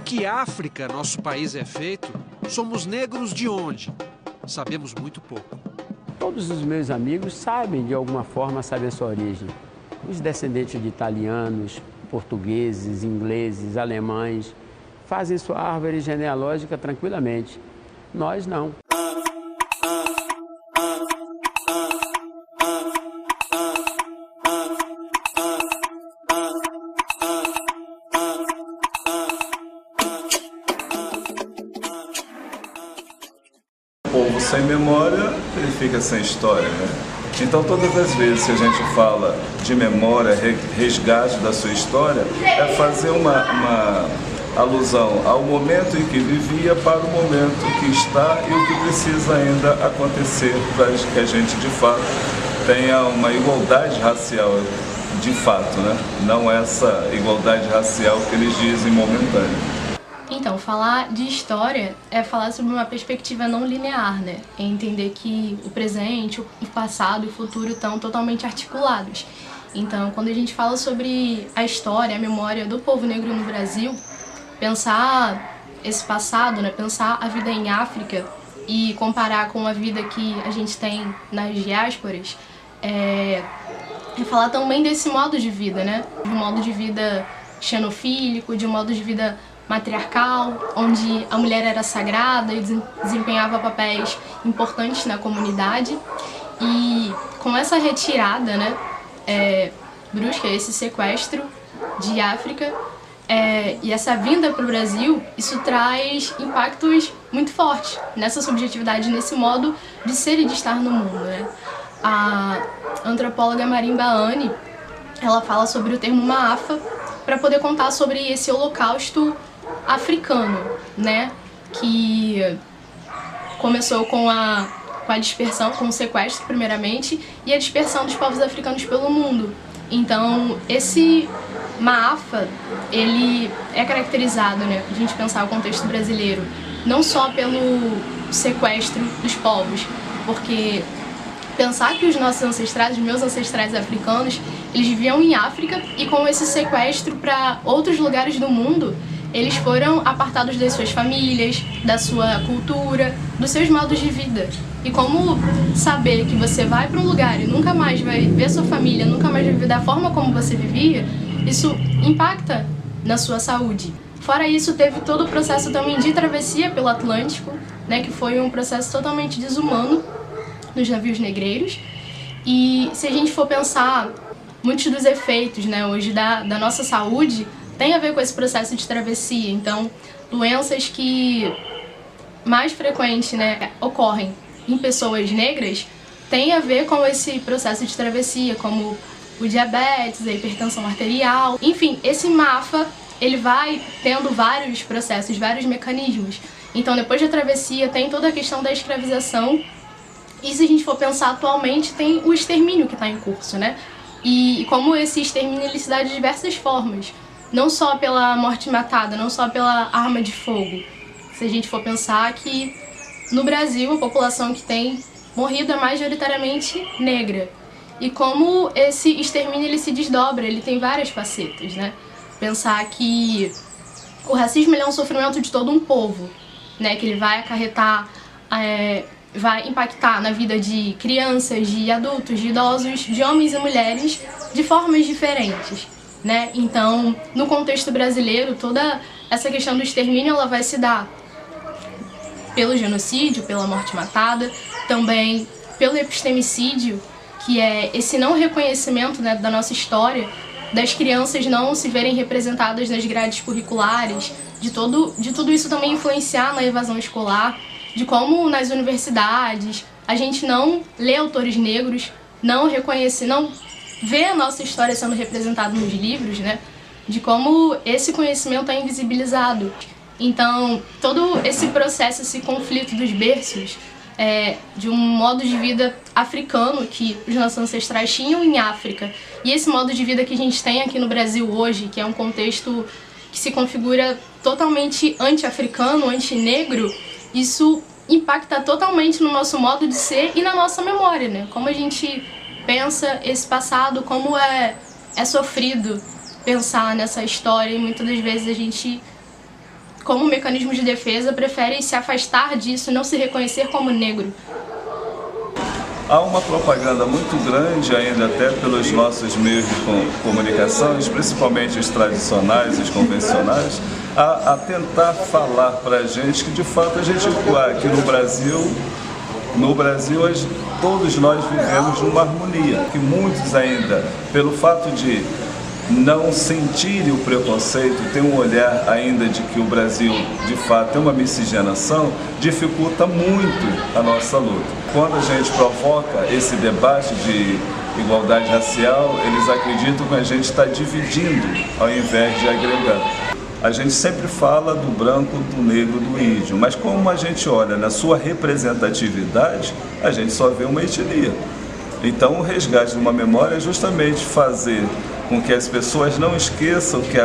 que África, nosso país, é feito, somos negros de onde? Sabemos muito pouco. Todos os meus amigos sabem, de alguma forma, a sua origem. Os descendentes de italianos, portugueses, ingleses, alemães, fazem sua árvore genealógica tranquilamente. Nós não. O povo sem memória, ele fica sem história, né? Então, todas as vezes que a gente fala de memória, resgate da sua história, é fazer uma alusão ao momento em que vivia para o momento que está e o que precisa ainda acontecer para que a gente, de fato, tenha uma igualdade racial, de fato, né? Não essa igualdade racial que eles dizem momentânea. Então, falar de história é falar sobre uma perspectiva não linear, né? É entender que o presente, o passado e o futuro estão totalmente articulados. Então, quando a gente fala sobre a história, a memória do povo negro no Brasil, pensar esse passado, né? Pensar a vida em África e comparar com a vida que a gente tem nas diásporas, é falar também desse modo de vida, né? De um modo de vida xenofílico, de um modo de vida matriarcal, onde a mulher era sagrada e desempenhava papéis importantes na comunidade. E com essa retirada, né, brusca, esse sequestro de África e essa vinda para o Brasil, isso traz impactos muito fortes nessa subjetividade, nesse modo de ser e de estar no mundo, né? A antropóloga Marimba Anne, ela fala sobre o termo Maafa para poder contar sobre esse holocausto africano, né, que começou com a dispersão, com o sequestro primeiramente, e a dispersão dos povos africanos pelo mundo. Então, esse Maafa, ele é caracterizado, né, a gente pensar o contexto brasileiro, não só pelo sequestro dos povos, porque pensar que os nossos ancestrais, os meus ancestrais africanos, eles viviam em África e com esse sequestro para outros lugares do mundo, eles foram apartados das suas famílias, da sua cultura, dos seus modos de vida. E como saber que você vai para um lugar e nunca mais vai ver sua família, nunca mais vai viver da forma como você vivia, isso impacta na sua saúde. Fora isso, teve todo o processo também de travessia pelo Atlântico, né, que foi um processo totalmente desumano nos navios negreiros. E se a gente for pensar, muitos dos efeitos, né, hoje da nossa saúde tem a ver com esse processo de travessia. Então, doenças que mais frequentes, né, ocorrem em pessoas negras tem a ver com esse processo de travessia, como o diabetes, a hipertensão arterial. Enfim, esse Maafa, ele vai tendo vários processos, vários mecanismos. Então, depois da travessia, tem toda a questão da escravização. E se a gente for pensar atualmente, tem o extermínio que está em curso, né? E como esse extermínio ele se dá de diversas formas. Não só pela morte matada, não só pela arma de fogo. Se a gente for pensar que no Brasil a população que tem morrido é majoritariamente negra. E como esse extermínio ele se desdobra, ele tem várias facetas, né? Pensar que o racismo ele é um sofrimento de todo um povo, né? Que ele vai acarretar, vai impactar na vida de crianças, de adultos, de idosos, de homens e mulheres de formas diferentes, né? Então, no contexto brasileiro, toda essa questão do extermínio ela vai se dar pelo genocídio, pela morte matada, também pelo epistemicídio, que é esse não reconhecimento, né, da nossa história, das crianças não se verem representadas nas grades curriculares, de tudo isso também influenciar na evasão escolar, de como nas universidades a gente não lê autores negros, não reconhece, não vê a nossa história sendo representada nos livros, né? De como esse conhecimento é invisibilizado. Então, todo esse processo, esse conflito dos berços, de um modo de vida africano que os nossos ancestrais tinham em África, e esse modo de vida que a gente tem aqui no Brasil hoje, que é um contexto que se configura totalmente anti-africano, anti-negro, isso impacta totalmente no nosso modo de ser e na nossa memória, né? Como a gente pensa esse passado, como é sofrido pensar nessa história, e muitas das vezes a gente como mecanismo de defesa, preferem se afastar disso, não se reconhecer como negro. Há uma propaganda muito grande ainda até pelos nossos meios de comunicação, principalmente os tradicionais, os convencionais, a tentar falar para a gente que de fato a gente aqui no Brasil todos nós vivemos numa harmonia, que muitos ainda, pelo fato de não sentirem o preconceito, tem um olhar ainda de que o Brasil, de fato, é uma miscigenação, dificulta muito a nossa luta. Quando a gente provoca esse debate de igualdade racial, eles acreditam que a gente está dividindo ao invés de agregar. A gente sempre fala do branco, do negro, do índio, mas como a gente olha na sua representatividade, a gente só vê uma etnia. Então o resgate de uma memória é justamente fazer com que as pessoas não esqueçam que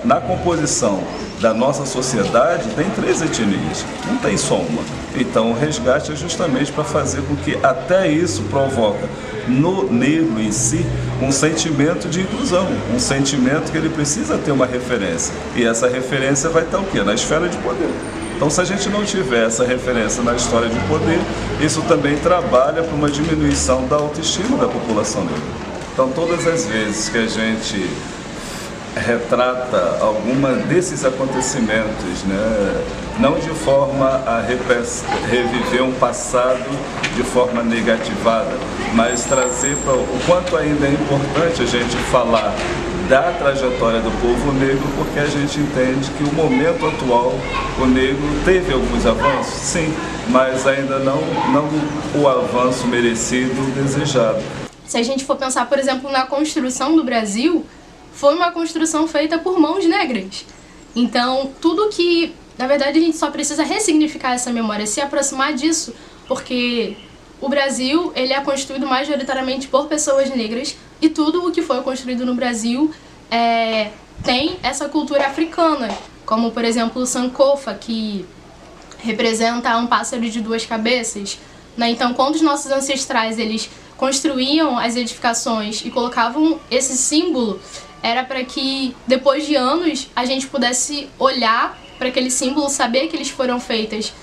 na composição da nossa sociedade tem 3 etnias, não tem só uma. Então o resgate é justamente para fazer com que até isso provoca no negro em si um sentimento de inclusão, um sentimento que ele precisa ter uma referência. E essa referência vai estar o quê? Na esfera de poder. Então, se a gente não tiver essa referência na história de poder, isso também trabalha para uma diminuição da autoestima da população negra. Então, todas as vezes que a gente retrata alguma desses acontecimentos, né, não de forma a reviver um passado de forma negativada, mas trazer para o quanto ainda é importante a gente falar da trajetória do povo negro, porque a gente entende que o momento atual, o negro teve alguns avanços, sim, mas ainda não o avanço merecido, desejado. Se a gente for pensar, por exemplo, na construção do Brasil, foi uma construção feita por mãos negras. Então, tudo que, na verdade, a gente só precisa ressignificar essa memória, se aproximar disso, porque o Brasil, ele é construído majoritariamente por pessoas negras e tudo o que foi construído no Brasil tem essa cultura africana, como, por exemplo, o Sankofa, que representa um pássaro de 2 cabeças, né? Então, quando os nossos ancestrais, eles construíam as edificações e colocavam esse símbolo, era para que, depois de anos, a gente pudesse olhar para aquele símbolo, saber que eles foram feitas,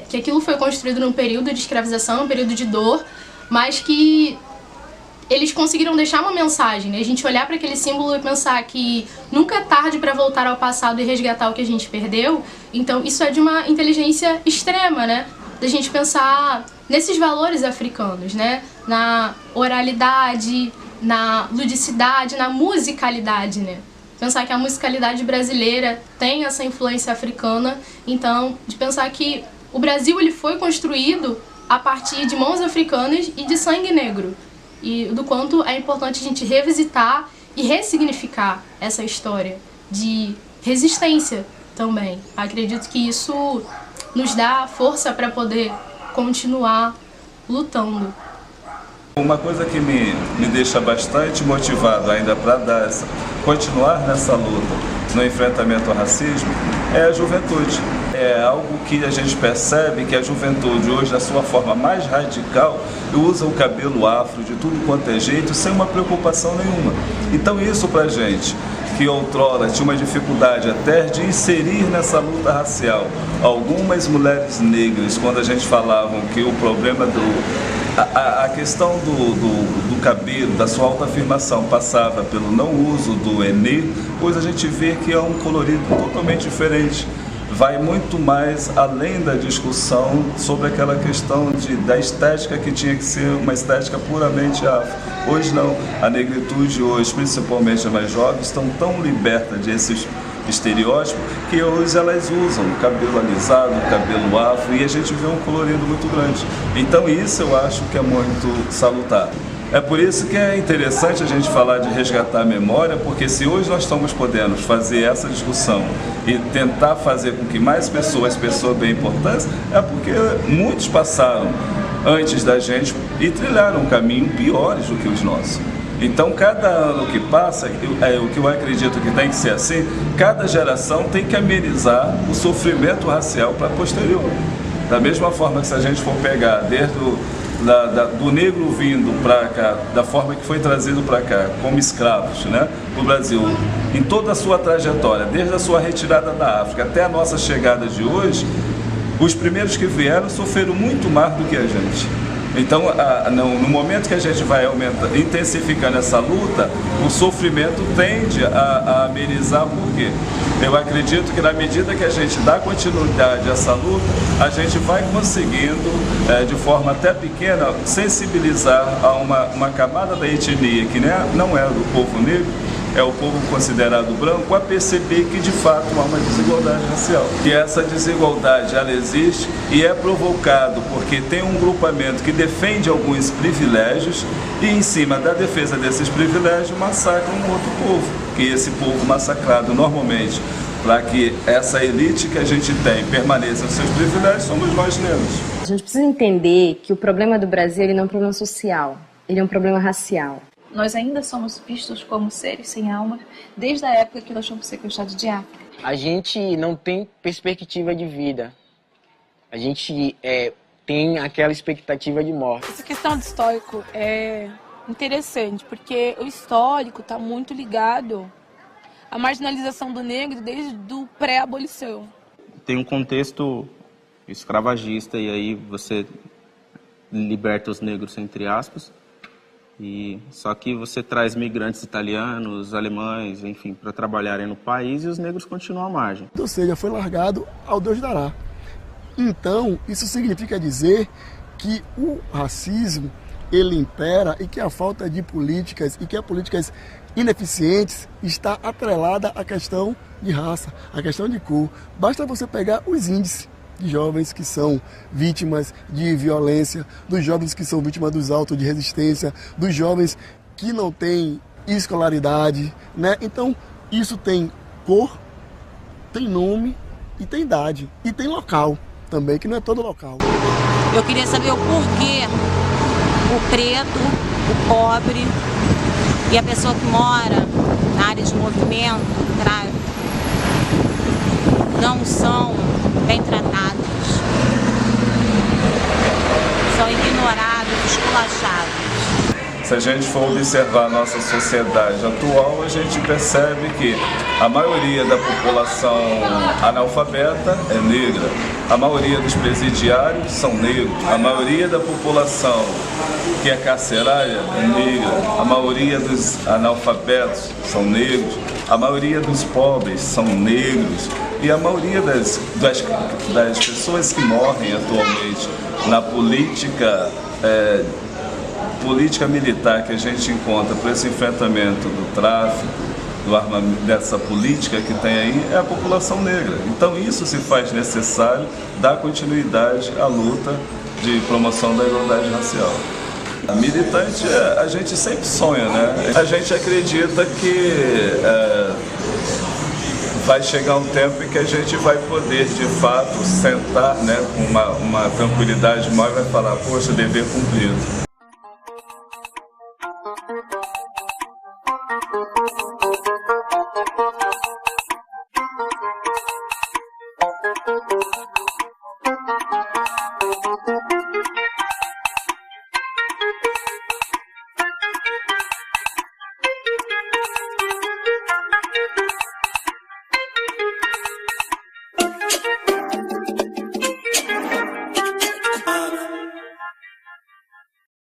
que aquilo foi construído num período de escravização, num período de dor, mas que eles conseguiram deixar uma mensagem, né? A gente olhar para aquele símbolo e pensar que nunca é tarde para voltar ao passado e resgatar o que a gente perdeu. Então isso é de uma inteligência extrema, né? Da gente pensar nesses valores africanos, né? Na oralidade, na ludicidade, na musicalidade, né? Pensar que a musicalidade brasileira tem essa influência africana, então de pensar que o Brasil, ele foi construído a partir de mãos africanas e de sangue negro, e do quanto é importante a gente revisitar e ressignificar essa história de resistência também. Acredito que isso nos dá força para poder continuar lutando. Uma coisa que me deixa bastante motivado ainda para continuar nessa luta, no enfrentamento ao racismo, é a juventude. É algo que a gente percebe que a juventude hoje, na sua forma mais radical, usa o cabelo afro de tudo quanto é jeito, sem uma preocupação nenhuma. Então isso pra gente, que outrora tinha uma dificuldade até de inserir nessa luta racial algumas mulheres negras, quando a gente falava que o problema a questão do cabelo, da sua autoafirmação passava pelo não uso do enê, pois a gente vê que é um colorido totalmente diferente. Vai muito mais além da discussão sobre aquela questão da estética que tinha que ser uma estética puramente afro. Hoje não, a negritude hoje, principalmente as mais jovens, estão tão libertas desses estereótipos que hoje elas usam o cabelo alisado, o cabelo afro, e a gente vê um colorido muito grande. Então isso eu acho que é muito salutar. É por isso que é interessante a gente falar de resgatar a memória, porque se hoje nós estamos podendo fazer essa discussão e tentar fazer com que mais pessoas bem importantes, é porque muitos passaram antes da gente e trilharam um caminho piores do que os nossos. Então, cada ano que passa, o que eu acredito que tem que ser assim, cada geração tem que amenizar o sofrimento racial para a posterior. Da mesma forma que se a gente for pegar desde do negro vindo para cá, da forma que foi trazido para cá, como escravos, né, no Brasil, em toda a sua trajetória, desde a sua retirada da África até a nossa chegada de hoje, os primeiros que vieram sofreram muito mais do que a gente. Então, no momento que a gente vai intensificando essa luta, o sofrimento tende a amenizar. Por quê? Eu acredito que na medida que a gente dá continuidade a essa luta, a gente vai conseguindo, de forma até pequena, sensibilizar a uma camada da etnia que não é do povo negro, é o povo considerado branco, a perceber que de fato há uma desigualdade racial. E essa desigualdade, ela existe e é provocado porque tem um grupamento que defende alguns privilégios e em cima da defesa desses privilégios massacra um outro povo. Que esse povo massacrado normalmente, para que essa elite que a gente tem permaneça nos seus privilégios, somos nós negros. A gente precisa entender que o problema do Brasil ele não é um problema social, ele é um problema racial. Nós ainda somos vistos como seres sem alma desde a época que nós fomos sequestrados de África. A gente não tem perspectiva de vida. A gente tem aquela expectativa de morte. Essa questão do histórico é interessante, porque o histórico está muito ligado à marginalização do negro desde o pré-abolição. Tem um contexto escravagista e aí você liberta os negros, entre aspas. Só que você traz migrantes italianos, alemães, enfim, para trabalharem no país e os negros continuam à margem. Ou seja, foi largado ao Deus dará. Então, isso significa dizer que o racismo, ele impera e que a falta de políticas e que as políticas ineficientes está atrelada à questão de raça, à questão de cor. Basta você pegar os índices de jovens que são vítimas de violência, dos jovens que são vítimas dos autos de resistência, dos jovens que não têm escolaridade, né? Então, isso tem cor, tem nome e tem idade. E tem local também, que não é todo local. Eu queria saber o porquê o preto, o pobre e a pessoa que mora na área de movimento, não são bem tratados, são ignorados, esculachados. Se a gente for observar a nossa sociedade atual, a gente percebe que a maioria da população analfabeta é negra, a maioria dos presidiários são negros, a maioria da população que é carcerária é negra, a maioria dos analfabetos são negros, a maioria dos pobres são negros e a maioria das pessoas que morrem atualmente na política militar que a gente encontra para esse enfrentamento do tráfico, dessa política que tem aí, é a população negra. Então isso se faz necessário dar continuidade à luta de promoção da igualdade racial. A militante, a gente sempre sonha, né? A gente acredita que vai chegar um tempo em que a gente vai poder, de fato, sentar, né, com uma tranquilidade maior e vai falar, poxa, dever cumprido.